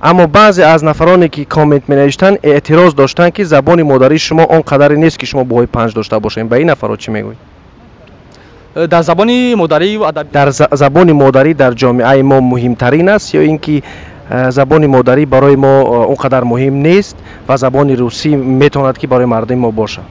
аммо баъзе аз нафароне ки коммент менавиштанд эътироз доштанд ки забони модарии шумо он қадаре нест ки шумо боҳои панҷ дошта бошед. ба ин нафаро чӣ мегӯед? дар забони модарӣ адаби дар забони модарӣ дар ҷомеаи мо муҳимтарин аст ё ин ки забони модарӣ барои мо он қадар муҳим нест ва забони русӣ метавонад ки барои мардуми мо бошад?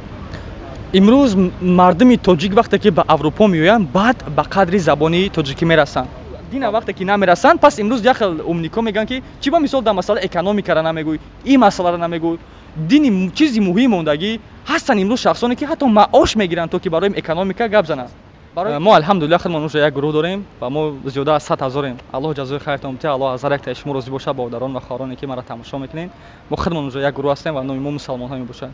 имрӯз мардуми тоҷик вақте ки ба аврупо меоянд баъд ба қадри забони тоҷикӣ мерасанд. дина вақте ки намерасанд, пас имрӯз як хел умнико мегӯянд ки чӣ ба мисол дар масъала экономикара намегӯй, ин масъаларо намегӯй. дини чизи муҳим мондагӣ ҳастанд имрӯз шахсоне ки ҳатто маош мегиранд то ки барои экономика гап зананд. мо алҳамдулилла худмон уже як гурӯҳ дорем ва мо зиёда аз 100 000-ем. аллоҳ ҷазои хайртон бите. аллоҳ аз ҳар як шумо розӣ бошад. бовардарони ва хоҳроне ки маро тамошо мекунед, мо худмон уже як гурӯҳ ҳастем ва номи мо мусалмонҳо мебошад.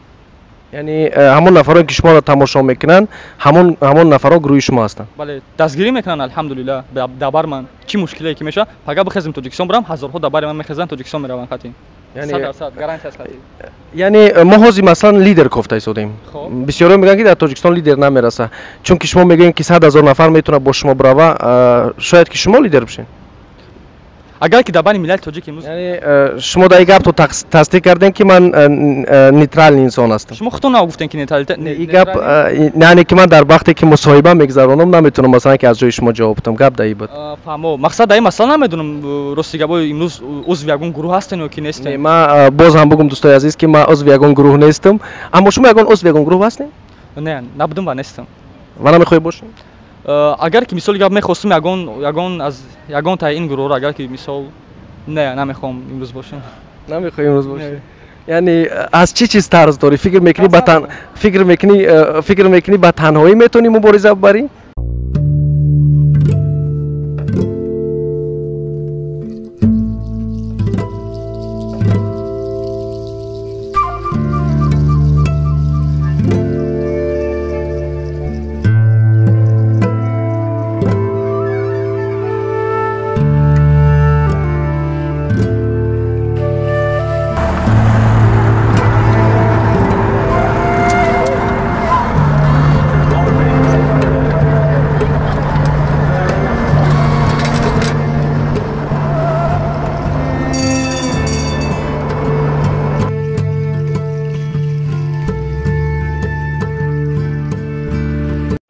яъне ҳамон нафароне ки шуморо тамошо мекунанд ҳамон нафаро гурӯҳи шумо ҳастанд? бале, дастгирӣ мекунанд алҳамдулилла. дар бар ман чӣ мушкиле ки мешавад, пага бихезем тоҷикистон барам, ҳазорҳо дар бари ман мехезанд, тоҷикистон мераванд қатъи. 100% гарантия аст қатъи. яъне мо ҳозир масалан лидер кофта истодем. бисёрҳо мегӯянд ки дар тоҷикистон лидер намераса. чунки шумо мегӯед ки 100 000 нафар метавонад бо шумо барава, шояд ки шумо лидер бишед. агар ки дар бари миллати тоҷик имрӯз, яъне шумо дар ин гапто тасдиқ кардем ки ман нейтрални инсон ҳастам. шумо худтон гуфтем ки нейтралитет. ин гап яъне ки ман дар вақте ки мусоҳиба мегзаронам наметавонам масалан ки аз ҷои шумо ҷавоб дам. гап дар ин буд. фаҳмо мақсад дар ин масъала намедонам. рости гапо имрӯз узви ягон гурӯҳ ҳастен ё ки нестен? ман боз ҳам бугум дӯстои азиз ки ман узви ягон гурӯҳ нестам. аммо шумо ягон узви ягон гурӯҳ ҳастед? не, набудам ва нестам. ва намехоҳед бошед? агар ки мисоли гап мехостам ягон таи ин гурӯҳро, агар ки мисол не, намехоҳам имрӯз бошам. намехоҳӣ имрӯз бошед? яъне аз чӣ чиз тарз дорӣ? фикр мекунӣ ба танҳоӣ метавонӣ мубориза бибарӣ?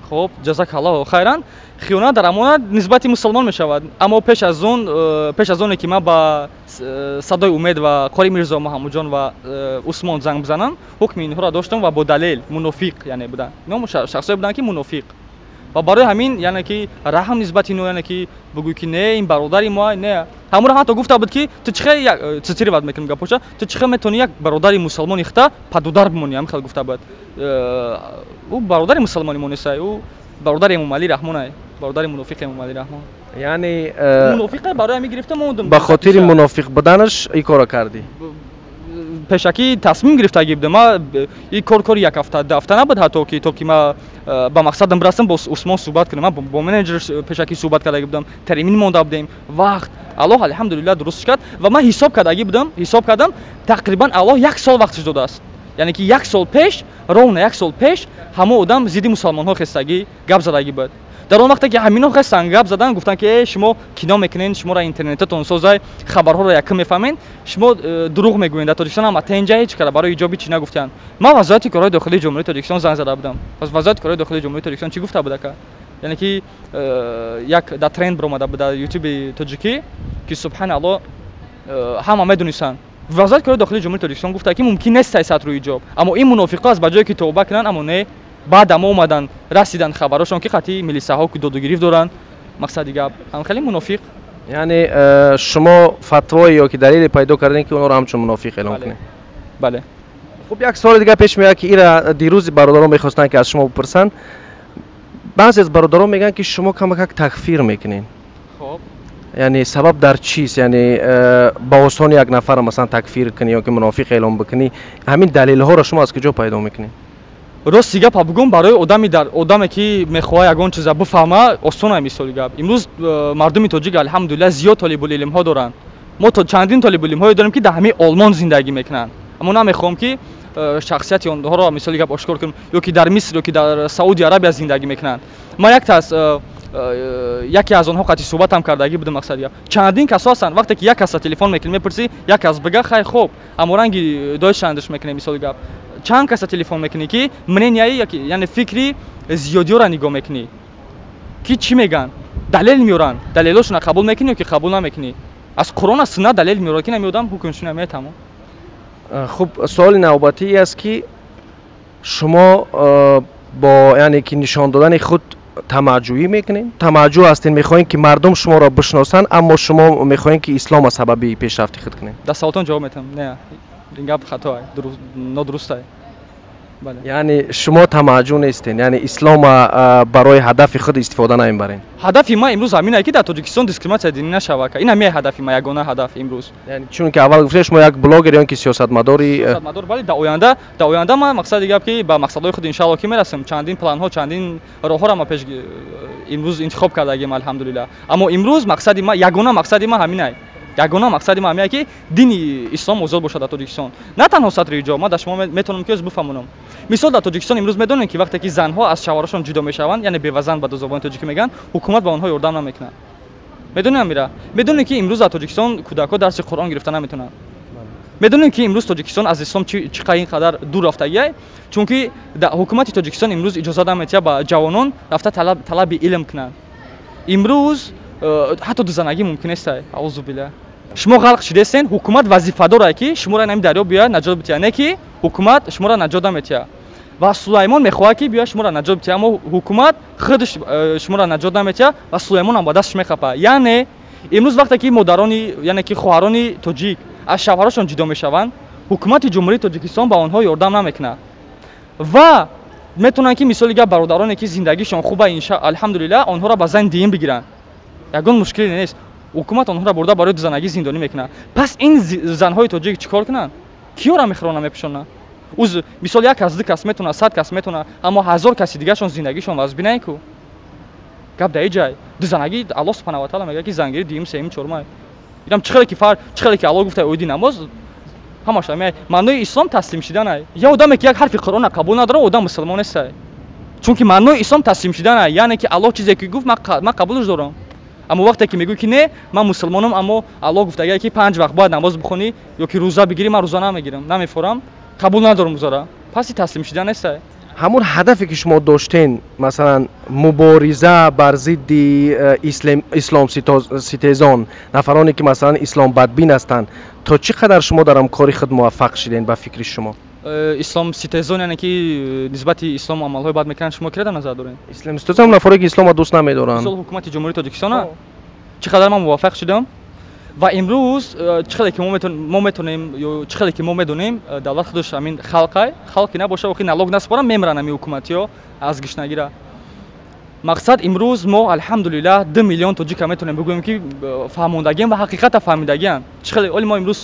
хоб, ҷазакаллоҳу хайран. хиёнат дар амонат нисбати мусалмон мешавад. аммо пеш аз оне ки ман ба садои умед ва қори мирзо маҳмудҷон ва усмон занг бизанам, ҳукми инҳоро доштам ва бо далел мунофиқ яъне буданд. ино шахсое буданд ки мунофиқ. ва барои ҳамин яъне ки раҳм нисбати ино яъне ки бигӯй ки не ин бародари мо не. ҳамуро ҳатто гуфта буд ки ту чихе цитири вад мекунам гапоша, ту чихе метавони як бародари мусалмони хита падудар бимонӣ. ҳамин хел гуфта буд. ӯ бародари мусалмони мо нестай, ӯ бародари Эмомалӣ Раҳмонай, бародари мунофиқи Эмомалӣ Раҳмон. яъне мунофиқе барои ҳамин гирифта мондам. ба хотири мунофиқ буданаш ин корро кардӣ? пешакӣ тасмим гирифтагӣ будам. ман ин кори як ҳафта, 2 ҳафта набуд ҳатто ки то ки ман ба мақсадам бирасам бо Усмон суҳбат кунам. ман бо менеҷер пешакӣ суҳбат кардагӣ будам, термин монда будем, вақт. аллоҳ алҳамдулилла дурустш кард ва ман ҳисоб кардам тақрибан аллоҳ 1 сол вақтш додааст. яъне ки 1 сол пеш, ровна 1 сол пеш ҳама одам зидди мусалмонҳо хестагӣ гап задагӣ буд. дар он вақте ки ҳамино хестанд гап задан, гуфтанд ки шумо кино мекунед, шуморо интернетатон созай, хабарҳоро якм мефаҳмед, шумо дурӯғ мегӯед. дар Тоҷикистон ҳам атенҷа ҳеҷ кара барои иҷоби чӣ нагуфтанд. ман вазояти корҳои дохилии ҷумҳурии Тоҷикистон занг зада будам. пас вазояти корҳои дохилии ҷумҳурии Тоҷикистон чӣ гуфта будака? яъне ки як дар тренд биромада буд дар ютуби тоҷикӣ ки субҳаналлоҳ ҳама медонистанд. вазояти корҳои дохилии ҷумҳурии Тоҷикистон гуфта ки мумкин нест сайсатру иҷоб, аммо ин мунофиқо аз ба ҷое ки товба кунанд, аммо не баъдам омадан расидан хабарошон ки қатъи милисаҳо ки додугирифт доранд. мақсади гап ҳам хеле мунофиқ. яъне шумо фатвое ё ки далеле пайдо кардем ки онро ҳамчун мунофиқ эълон кунед? бале. хуб, як суоли дигар пеш меояд ки ира дирӯзи бародарон мехостанд ки аз шумо бипурсанд. баъзе аз бародарон мегӯянд ки шумо камакак такфир мекунед. хоб, яъне сабаб дар чист? яъне ба осони як нафарро масалан такфир кунӣ ё ки мунофиқ эълон бикунӣ, ҳамин далелҳоро шумо аз куҷо пайдо мекунед? рости гапа бигӯм, барои одаме ки мехоҳад ягон чиза бифаҳма осона мисоли гап. имрӯз мардуми тоҷик алҳамдулилла зиёд толибулилмҳо доранд. мо то чандин толибулилмҳое дорем ки дар ҳамин олмон зиндагӣ мекунанд. аммо намехоҳам ки шахсияти онҳоро мисоли гап ошкор кунам, ё ки дар Миср ё ки дар Саудия Арабия зиндагӣ мекунанд. ман як тас яке аз онҳо қатъи суҳбатам кардагӣ будам. мақсади гап чандин касо ҳастанд вақте ки як каса телефон мекунӣ мепурсӣ як кас бигӯ хай хуб амо ранги дойчландш мекунӣ мисоли гап чанд каса телефон мекунӣ ки мненияи яъне фикри зиёдиёра нигоҳ мекунӣ ки чӣ меган далел меоранд далелошона қабул мекунӣ ё ки қабул намекунӣ аз қуръон аз суннат далел меорад ки нами одам ҳукмшуна метамом. хуб суоли навбатӣ аст ки шумо бо яъне ки нишон додани худ тамаҷҷуӣ мекунед тамаҷҷӯ ҳастед мехоҳед ки мардум шуморо бишносанд аммо шумо мехоҳед ки ислома сабаби пешрафти худ кунед. дар саволтон ҷавоб метам не ин гап хато нодуруст аст. яъне шумо тамаҷҷӯ нестед яъне ислома барои ҳадафи худ истифода намебаред. ҳадафи ман имрӯз ҳамин аст ки дар тоҷикистон дискриминатсия динӣ нашавад ин ҳамин ҳадафи ман ягона ҳадаф имрӯз. яъне чунки аввал гуфтед шумо як блогер ё ки сиёсатмадори бале дар оянда ман мақсади гап ки ба мақсадҳои худ иншаалло ки мерасем чандин планҳо чандин роҳҳоро ман пеш имрӯз интихоб кардагим алҳамдулиллаҳ аммо имрӯз мақсади ман ягона мақсади ман ҳамин аст. ягона мақсади ман ҳамин аст ки дини ислом озод бошад дар тоҷикистон на танҳо сатри ҳиҷоб ман дар шумо метавонам ки бифаҳмонам мисол дар тоҷикистон имрӯз медонем ки вақте ки занҳо аз шавҳарашон ҷудо мешаванд яъне бевазан ба зубони тоҷикӣ мегӯянд ҳукумат ба онҳо ёрдам намекунад. медонем амира медонем ки имрӯз дар тоҷикистон кӯдакҳо дарси қуръон гирифта наметавонанд. медонем ки имрӯз тоҷикистон аз ислом чӣ қадар дур рафтагиай чунки ҳукумати тоҷикистон имрӯз иҷоза намедиҳад ба ҷавонон рафта талаби илм кунанд. имрӯз ҳатто дузанагӣ мумкин нест. аъузубилlah шумо халқ шудестен ҳукумат вазифадор аст ки шуморо ин ҳамин дарё биёяд наҷот бидиҳад не ки ҳукумат шуморо наҷот намедиҳад ва сулаймон мехоҳад ки биёяд шуморо наҷот бидиҳад аммо ҳукумат худаш шуморо наҷот намедиҳад ва сулаймонам ба дасташ мехапад. яъне имрӯз вақте ки модарони яъне ки хоҳарони тоҷик аз шавҳарашон ҷудо мешаванд ҳукумати ҷумҳурии тоҷикистон ба онҳо ёрдам намекунад ва метавонанд ки мисоли гап бародароне ки зиндагишон хуба алҳамдулиллаҳ онҳоро ба зани дин бигиранд ягон мушкиле нест ҳукумат онҳоро бурда барои дузанагӣ зиндонӣ мекунад. пас ин занҳои тоҷик чӣ кор кунанд киёро мехӯрона мепӯшонанд мисол як кас ду кас метавонад 100 кас метавонад аммо 1000 каси дигаршон зиндагишон вазбинае ку гап дар ин ҷай дузанагӣ аллоҳ субҳанаҳу ва таъола мегӯяд ки зангирӣ дуюм сеюм чорум инам чӣ хеле ки аллоҳ гуфта оиди намоз ҳамаш ҳамин маънои ислом таслим шудан аст. я одаме ки як ҳарфи қуръона қабул надорад одам мусулмон нест чунки маънои ислом таслим шудан аст яъне ки аллоҳ чизе ки гуфт ман қабулш дорам аммо вақте ки мегӯй ки не ман мусулмонам аммо аллоҳ гуфтагае ки 5 вақт бояд намоз бихонӣ ё ки рӯза бигирӣ ман рӯза намегирам намефорам қабул надорам рӯзаро паси таслим шудан нест. ҳамон ҳадафе ки шумо доштен масалан мубориза бар зидди исломситезон нафароне ки масалан исломбадбин ҳастанд то чӣ қадар шумо дар ҳамкори худ муваффақ шудед ба фикри шумо? исломситезон яъне ки нисбати ислом амалҳои бад мекунанд шумо киреда назар доред? исломситезон нафаре ки исломро дӯст намедоранд. мисол ҳукумати ҷумҳурии тоҷикистон чӣ қадар ман муваффақ шудам ва имрӯз чӣ хеле ки мо метавонем ё чӣ хеле ки мо медонем давлат худаш ҳамин халқи набоша охир налог наспорам мемран ҳамин ҳукуматиҳо аз гишнагира. мақсад имрӯз мо алҳамдулиллаҳ 2 миллион тоҷика метавонем бигӯем ки фаҳмондагиам ва ҳақиқата фаҳмидагиам чӣ хеле оли мо имрӯз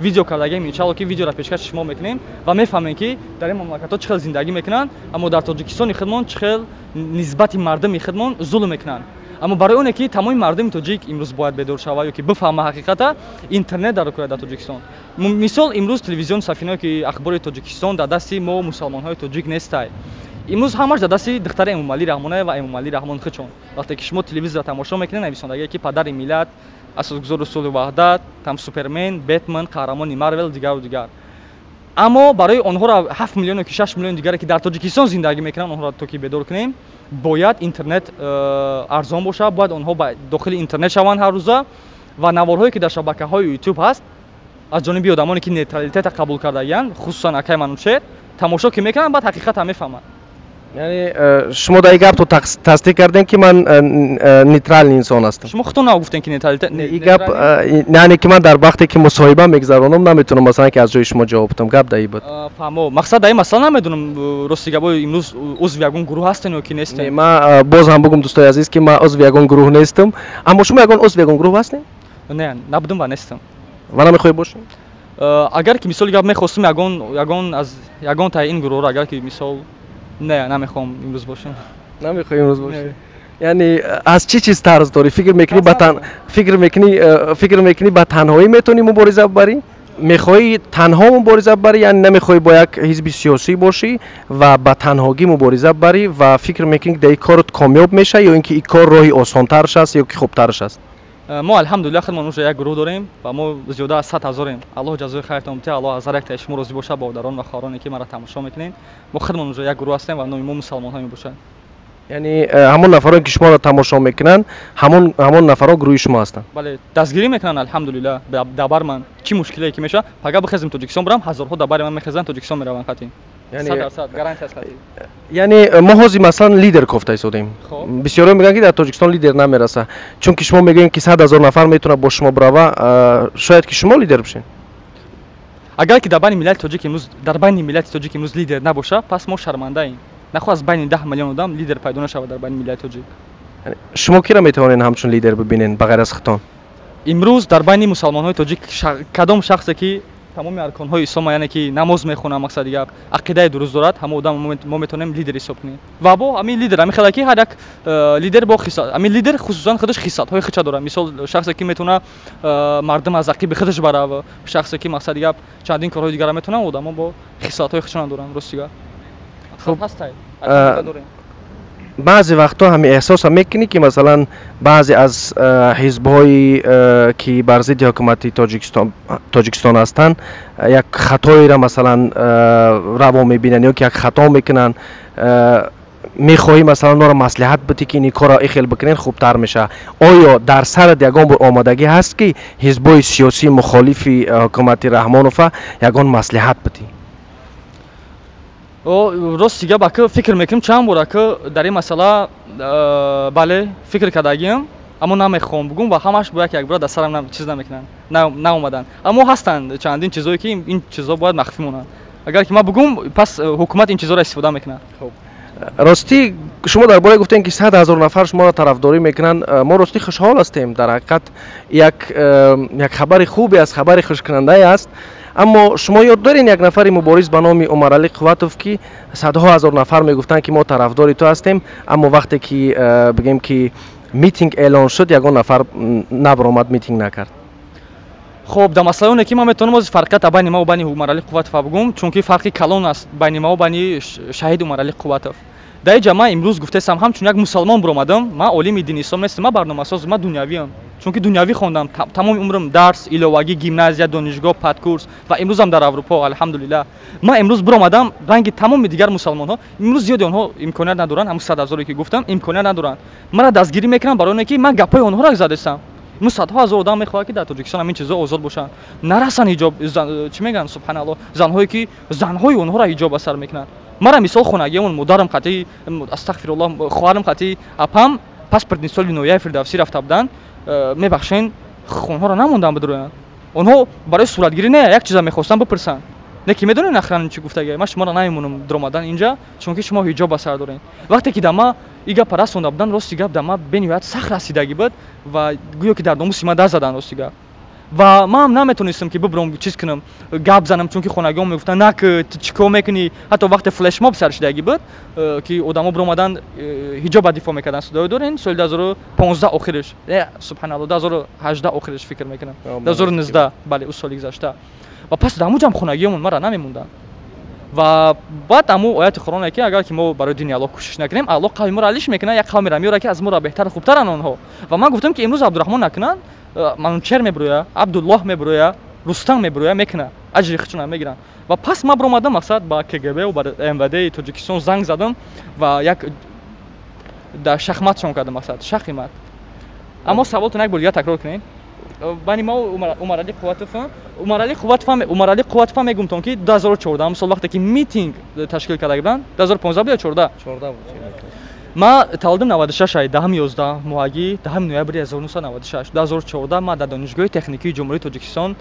видео кардагием иншаалло ки видеоро пешкаши шумо мекунем ва мефаҳмем ки дар ин мамлакатҳо чӣ хел зиндагӣ мекунанд аммо дар тоҷикистони худмон чӣ хел нисбати мардуми худмон зулм мекунанд. аммо барои оне ки тамоми мардуми тоҷик имрӯз бояд бедор шавад ё ки бифаҳма ҳақиқата интернет даро кунад дар тоҷикистон. мисол имрӯз телевизион сафинаҳое ки ахбори тоҷикистон дар дасти мо мусулмонҳои тоҷик нестай имрӯз ҳамаш дар дасти духтари эмомалӣ раҳмонае ва эмомалӣ раҳмон хучон. вақте ки шумо телевизора тамошо мекунед нависондагие ки падари миллат асосгузори сулҳу ваҳдат там супермен бетмен қаҳрамони марвел дигару дигар. аммо барои онҳоро 7 миллион ё ки 6 миллион дигаре ки дар тоҷикистон зиндагӣ мекунанд онҳоро то ки бедор кунем бояд интернет арзон бошад бояд онҳо ба дохили интернет шаванд ҳар рӯза ва наворҳое ки дар шабакаҳои ютуб ҳаст аз ҷониби одамоне ки нейтралитета қабул кардагиянд хусусан акай манушер тамошо ки мекунанд баъд ҳақиқата мефаҳманд. яъне шумо дар ин гапто тасдиқ кардем ки ман нейтрални инсон ҳастам. шумо худтон нагуфтем ки нейтралитет ин гап яъне ки ман дар вақте ки мусоҳиба мегзаронам наметавонам масалан ки аз ҷои шумо ҷавоб дам гап дар ин буд. фаҳмо мақсад дар ин масъала намедонам рости гапои имрӯз узви ягон гурӯҳ ҳастен ё ки нестен. ман боз ҳам бугум дӯстои азиз ки ман узви ягон гурӯҳ нестам аммо шумо ягон узви ягон гурӯҳ ҳастед? не набудам ва нестам. ва намехоҳед бошед? агар ки мисоли гап мехостам ягон таи ин гурӯҳро агар ки мисол не намехоҳам имрӯз бошам. намехоҳӣ имрӯз бошед? яъне аз чӣ чиз тарз дорӣ? фикр мекунӣ ба танҳоӣ метавонӣ мубориза бибарӣ? میخوای تنها مبارزه بری یا نمیخوای با یک حزب سیاسی باشی و با تنهایی مبارزه بری و فکر میکنی که در این کارت کامیاب میشه یا اینکه این کار راهی آسانترش است یا که خوبترش است؟ ما الحمدلله خودمون یک گروه داریم و ما زیاده از 100,000 ایم. الله جزای خیرتون بده. الله از هر یک شما راضی باشه. برادران و خواهرانی که مرا تماشا میکنین، ما خودمون یک گروه هستیم و نام ما مسلمان ها میباشد. یعنی همون نفرانی که شما را تماشا میکنن همون نفرا گروه شما هستن؟ بله، دستگیری میکنن الحمدلله. دبر من چی مشکلی که میشه فقط بخزم تاجیکستان برم، هزارها دبر من میخزن تاجیکستان میرون خطی. یعنی 100% گارانتی است خطی. یعنی ما هازی مثلا لیدر گفته ایستادیم. بسیاری میگن که در تاجیکستان لیدر نمیرسه، چون که شما میگین که 100,000 نفر میتونه با شما بروه، شاید که شما لیدر بشین. اگر که در بین ملت تاجیک امروز لیدر نباشه، پس ما شرمنده ایم. نخواهد از بین 10 میلیون آدم لیدر پیدا نشود در بین ملت تاجیک. شما کی را میتوانین همچون لیدر ببینین بغیر از خودتان؟ امروز در بین مسلمان های تاجیک کدام شخصی که تمام ارکان های اسلام، یعنی که نماز میخونه، مقصد دیگه عقیده درست دارد، همه آدم ما میتونیم لیدر حساب کنیم. و با همین لیدر همین خلاکی هر یک لیدر با خصال، همین لیدر خصوصا خودش خصال های خودش داره. مثال شخصی که میتونه مردم از عقیده خودش بره و شخصی که مقصد دیگه چندین کارهای دیگه میتونه، آدم با خصال های خودش دارن. راستی خب هستای بعضی وقتا همین احساس هم میکنی که مثلا بعضی از حزب‌های که بر ضد حکومت تاجیکستان هستند یک خطایی را مثلا روا میبینن یا که یک خطا میکنن، میخواهی مثلا اونا را مصلحت بدی که این کار را اخیل بکنین خوبتر میشه. آیا در سر یگان بر آمادگی هست که حزب‌های سیاسی مخالف حکومت رحمانوف یگان مصلحت بدی؟ راست دیگه با که فکر میکنم چند باره که در این مسئله بله فکر کردگیم، اما نمیخوام بگم و همش با یک برای دسترم چیز نمیکنن، نه اومدن. اما هستند چندین چیزایی که این چیزا باید مخفی مونن. اگر که ما بگم پس حکومت این چیزا را استفاده میکنه. خب راستی شما درباره گفتین که 100,000 نفر شما را طرفداری میکنن، ما راستی خوشحال هستیم. در حقیقت یک خبر خوبی است، خبر خوش کننده است. اما شما یاد دارین یک نفر مبارز به نام عمرعلی قوتوف که صدها هزار نفر میگفتن که ما طرفداری تو هستیم، اما وقتی که بگیم که میتینگ اعلان شد یگان نفر نبرآمد، میتینگ نکرد. خب در مسئله اونه که ما میتونم از فرقیت بین ما و بین عمرعلی قوتوف بگم، چون که فرقی کلان است بین ما و بین شهید عمرعلی قوتوف. در جمع امروز گفتم همچون یک مسلمان برآمدم، ما عالم دین اسلام نیستم، ما برنامه‌ساز، ما دنیوی ام. چون که دنیوی خوندم، تمام عمرم درس، ایلواگی، گیمنازیا، دانشگاه، پادکورس و امروز هم در اروپا الحمدلله. ما امروز برآمدم رنگ تمام دیگر مسلمان ها امروز زیاد اونها امکانات ندارن، همون 100,000 که گفتم امکانات ندارن. مرا دستگیری میکنن برای اینکه من گپای اونها را زدستم. ما صدها هزار آدم میخواد که در تاجیکستان همین چیزا آزاد باشن، نرسن حجاب چی میگن سبحان الله، زنهایی که زنهای اونها را حجاب اثر میکنن. مرا مثال خونگیمون مدارم خطی استغفر الله خواهرم خطی اپم پاسپورت نسال نویای فردوسی رفته بودن، میبخشین خونها را نموندن بدروین. اونها برای صورتگیری نه یک چیزا میخواستن بپرسن، نه که میدونین اخرن چی گفته. ما شما را نمیمونم درآمدن اینجا چون که شما حجاب اثر دارین. وقتی که دما ایگا پرستونده بودن راستی گپ دما بنیات سخت رسیدگی بود و گویا که در ناموس ما دست زدن راستی گپ. و ما هم نمیتونستم که ببرم چیز کنم گپ زنم، چون که خونگیام میگفتن نه که چیکار میکنی. حتی وقت فلش ماب سر شدگی بود که آدما برآمدن حجاب دفاع میکردن صدای دارین. سال 2015 آخرش سبحان الله 2018 آخرش فکر میکنم 2019 بله اون سال گذشته. و پس دمو جام خونگیامون ما را نمیموندن. و بعد امو آیت قرآن که اگر که ما برای دین الله کوشش نکنیم، الله قوم ما را علیش میکنه، یک قوم را میاره که از ما را بهتر خوبترن اونها. و من گفتم که امروز عبدالرحمن نکنن، منوچهر میبروه، عبدالله میبروه، رستم میبروه میکنه، اجر خودشون میگیرن. و پس ما برآمدم مقصد با KGB و با MVD تاجیکستان زنگ زدم و یک در شخمتشون کردم مقصد شخمت. اما سوالتون یک بار دیگه تکرار کنین. بانی ما عمرعلی قوتوف میگم تون که 2014 مثلا وقتی که میتینگ تشکیل کرده بودن 2015 یا 14 بود. ما تولدم 96 10 11 ماهی 10 نوامبر 1996 2014 ما در دانشگاه تکنیکی جمهوری تاجیکستان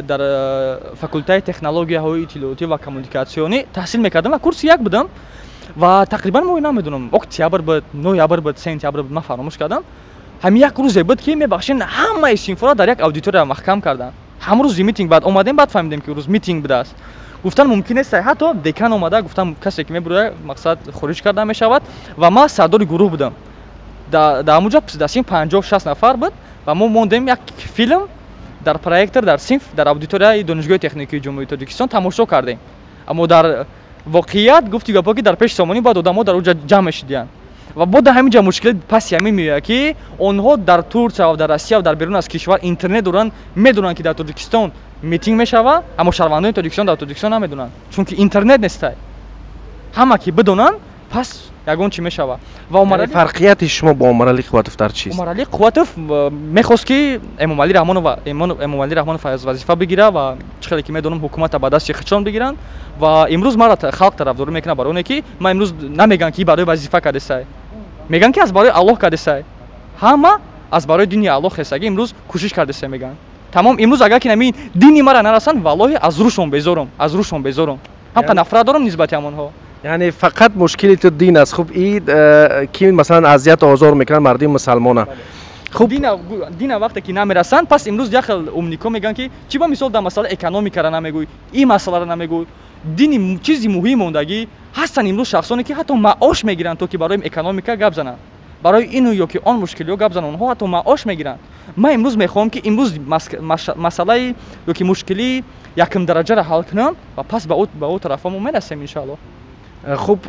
در فاکولته تکنولوژی های اطلاعاتی و کمونیکاسیونی تحصیل میکردم و کورس یک بودم و تقریبا ما نمیدونم اکتبر بود، نوامبر بود، سپتامبر بود، ما فراموش کردم. همین یک روز بود که میبخشین همه سینفرا در یک اودیتور محکم کردن. هم روز میتینگ بعد اومدیم، بعد فهمیدیم که روز میتینگ بوده است. گفتن ممکنه است حتی دکان اومده، گفتم کسی که میبره مقصد خروج کرده میشود و ما سردار گروه بودم. در اونجا دستیم 50 60 نفر بود و ما موندیم یک فیلم дар проектор дар синф дар аудиторияи донишгоҳи техникии ҷумҳурии тоҷикистон тамошо кардем. Аммо дар воқеият гуфти гапо ки дар пеши Сомонӣ баъд одамо дар онҷа ҷамъ мешиданд. ва бо дар ҳамин ҷа мушкилат паси ҳамин меояд ки онҳо дар Турсия ва дар Россия ва дар берун аз кишвар интернет доранд, медонанд ки дар Тоҷикистон митинг мешавад, аммо шаҳрвандони Тоҷикистон дар Тоҷикистон намедонанд, чунки интернет нестай. Ҳама ки бидонанд, пас ягон чӣ мешавад. ва фарқияти шумо бо Умаралӣ Қувватов дар чист? Умаралӣ Қувватов мехост ки Эмомалӣ Раҳмонов аз вазифа бигира ва чӣ хеле ки медонам ҳукумата ба дасти хичон бигиранд ва имрӯз маро халқ тарафдорӣ мекунад барои оне ки ман имрӯз намегам ки барои вазифа кардесай. Меган ки аз барои Аллоҳ кардесай. Ҳама аз барои дини Аллоҳ хесаги имрӯз кӯшиш кардесай меган. Тамом имрӯз агар ки намин дини мара нарасанд, валлоҳи аз рӯшон безорам, аз рӯшон безорам. Ҳамқа нафрат дорам нисбати ҳамонҳо. яъне фақат мушкили ту дин аст. Хуб ин ки масалан азият озор мекунад мардуми мусалмона. Хуб дина вақте ки намерасанд, пас имрӯз як хел умнико меган ки чӣ ба мисол дар масъалаи экономикара намегӯй, ин масъаларо намегӯй. Дини чизи муҳим мондагӣ ҳастанд имрӯз шахсоне ки ҳатто маош мегиранд то ки барои экономика гап зананд. Барои ину ё ки он мушкилиҳо гап зананд, онҳо ҳатто маош мегиранд. Ман имрӯз мехоҳам ки имрӯз масъалаи ё ки мушкилии якум дараҷаро ҳал кунам ва пас ба о тарафа мо мерасем иншааллоҳ. хуб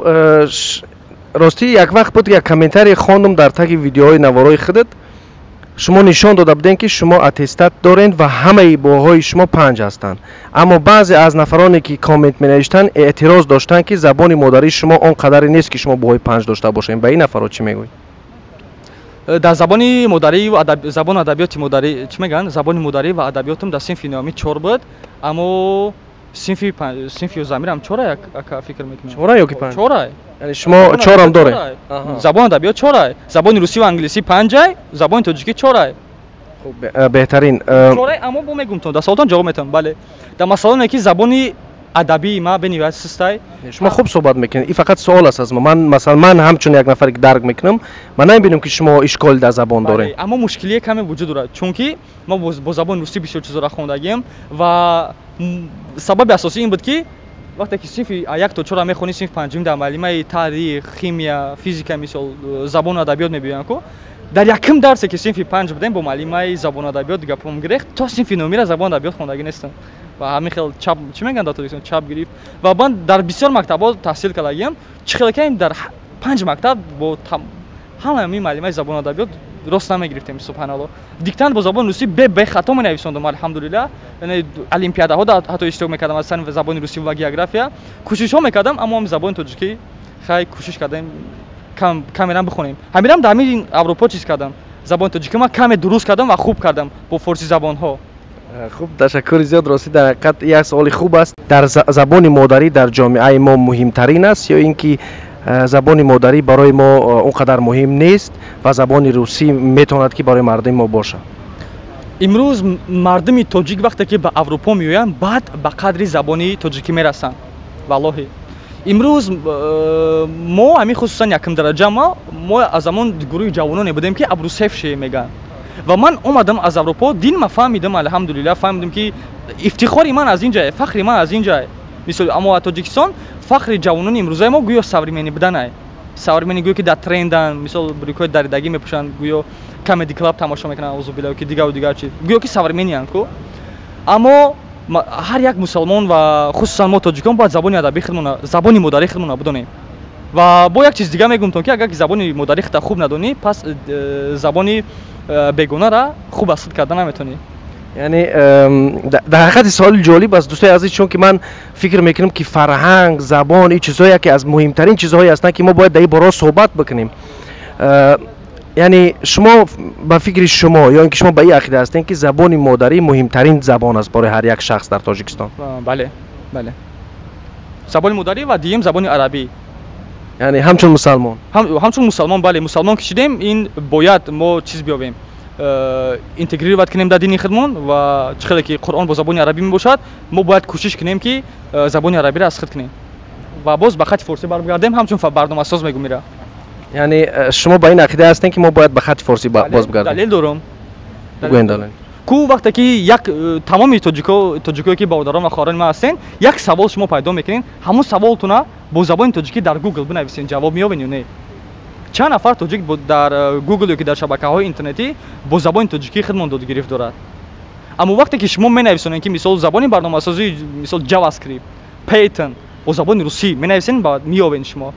рости як вақт буд як комментарие хондум дар таги видеоҳои наворои худат. шумо нишон дода будед ки шумо аттестат доред ва ҳамаи боҳои шумо 5 ҳастанд. Аммо баъзе аз нафароне ки коммент менавиштанд эътироз доштанд ки забони модарии шумо он қадаре нест ки шумо боҳои 5 дошта бошед. Ба ин нафаро чӣ мегӯед? дар забони модарӣ ва забони адабиёти модарӣ чӣ мегӯянд? Забони модарӣ ва адабиётам дар синфи номӣ 4 буд, аммо синфи замирам 4 ака фикр мекунам. 4 ё ки 5? 4. Яъне шумо 4 ам доред? Забони адабиёт 4, забони русӣ ва англисӣ 5, забони тоҷикӣ 4. Хуб беҳтарин. 4 аммо бо мегумтон дар суолтон ҷавоб метавонам. Бале. Дар масъалане ки забони адабии ма бенивоят систай. шумо хуб суҳбат мекунед. Ин фақат суол аст аз ман. Масалан ман ҳамчун як нафаре ки дарк мекунам, ман намебинам ки шумо ишколи дар забон доред. Аммо мушкилие каме вуҷуд дорад, чунки мо бо забони русӣ бисёр чизоро хондагем ва сабаби асосӣ ин буд ки вақте ки синфи 1 то 4 мехонӣ, синфи 5 дар маълимаи таърих, химия, физика мисол забону адабиёт мебиёям ку дар якум дарсе ки синфи 5 будем бо маълимаи забону адабиёт гапом гирехт, то синфи номира забону адабиёт хондагӣ нестам ва ҳамин хел чап чӣ мегӯянд дар Тоҷикистон чап гирифт ва ман дар бисёр мактабҳо таҳсил кардагем. чӣ хеле ки дар 5 мактаб бо ҳамаи маълимаи забону адабиёт рост намегирифтем. субҳаналлоҳ. Диктант бо забони русӣ бехато менависондам алҳамдулиллаҳ. яъне олимпиадаҳо ҳатто иштирок мекардам аз сани забони русӣ ва география. кӯшишҳо мекардам, аммо забони тоҷикӣ хай кӯшиш кардем камерам бихонем. ҳамирам дар ҳамин Аврупо чиз кардам. Забони тоҷикӣ ман каме дуруст кардам ва хуб кардам бо форсӣ забонҳо. хуб ташаккури зиёд. рости дар ҳақиқат як суоли хуб аст. дар забони модарӣ дар ҷомеаи мо муҳимтарин аст ё ин ки забони модарӣ барои мо он қадар муҳим нест ва забони русӣ метавонад ки барои мардуми мо бошад? имрӯз мардуми тоҷик вақте ки ба Аврупо меоянд, баъд ба қадри забони тоҷикӣ мерасанд. валлоҳи имрӯз мо ҳамин хусусан якум дараҷа мо аз замон гурӯҳи ҷавононе будем ки абрусефши мегӯянд ва ман омадам аз Аврупо дин ма фаҳмидам, алҳамдулиллаҳ фаҳмидам ки ифтихори ман аз ин ҷае, фахри ман аз ин ҷае. мисол аммо Тоҷикистон фахри ҷавонони имрӯзаи мо гӯё савримени буданай. Савримени гӯё ки дар трендан, мисол брюкои даридагӣ мепӯшанд, гӯё Comedy Club тамошо мекунанд, аузубилlah ки дигар чиз. гӯё ки саврименианд ку. Аммо ҳар як мусалмон ва хусусан мо тоҷикон бояд забони адабии худмон, забони модарии худмон бидонем. ва бо як чиз дига мегумтон ки агар ки забони модарии худта хуб надонӣ, пас забони бегонара хуб асд карда наметавонӣ. яъне дар ҳақиқати суоли ҷолиб аст дӯстои азиз, чунки ман фикр мекунам ки фарҳанг, забон ин чизҳое яке аз муҳимтарин чизҳое ҳастанд ки мо бояд дар ин бора суҳбат бикунем. яъне шумо ба фикри шумо ё ин ки шумо ба ин ақида ҳастед ки забони модарӣ муҳимтарин забон аст барои ҳар як шахс дар Тоҷикистон? бале, бале. Забони модарӣ ва дуюм забони арабӣ. яъне ҳамчун мусалмон. ҳамчун мусалмон, бале, мусалмон кишидем, ин бояд мо чиз биёвем. интегрировать кунем дар дини худмон ва чӣ хеле ки Қуръон бо забони арабӣ мебошад, мо бояд кӯшиш кунем ки забони арабиро аз худ кунем ва боз ба хати форсӣ баргардем, ҳамчун барномасоз мегӯ мира. яъне шумо ба ин ақида ҳастед ки мо бояд ба хати форсӣ боз бигардем? далел дорам. бигӯед далел. ку вақте ки як тамоми тоҷикое ки бародарон ва хоҳарони ман ҳастен, як савол шумо пайдо мекунед, ҳамон саволтона бо забони тоҷикӣ дар Google бинависен, ҷавоб меёбен ё не? чанд нафар тоҷик дар Google ё ки дар шабакаҳои интернетӣ бо забони тоҷикӣ хидмон додгирифт дорад. аммо вақте ки шумо менависонед ки мисол забони барномасозии мисол JavaScript, Python бо забони русӣ менависен ба меёбед шумо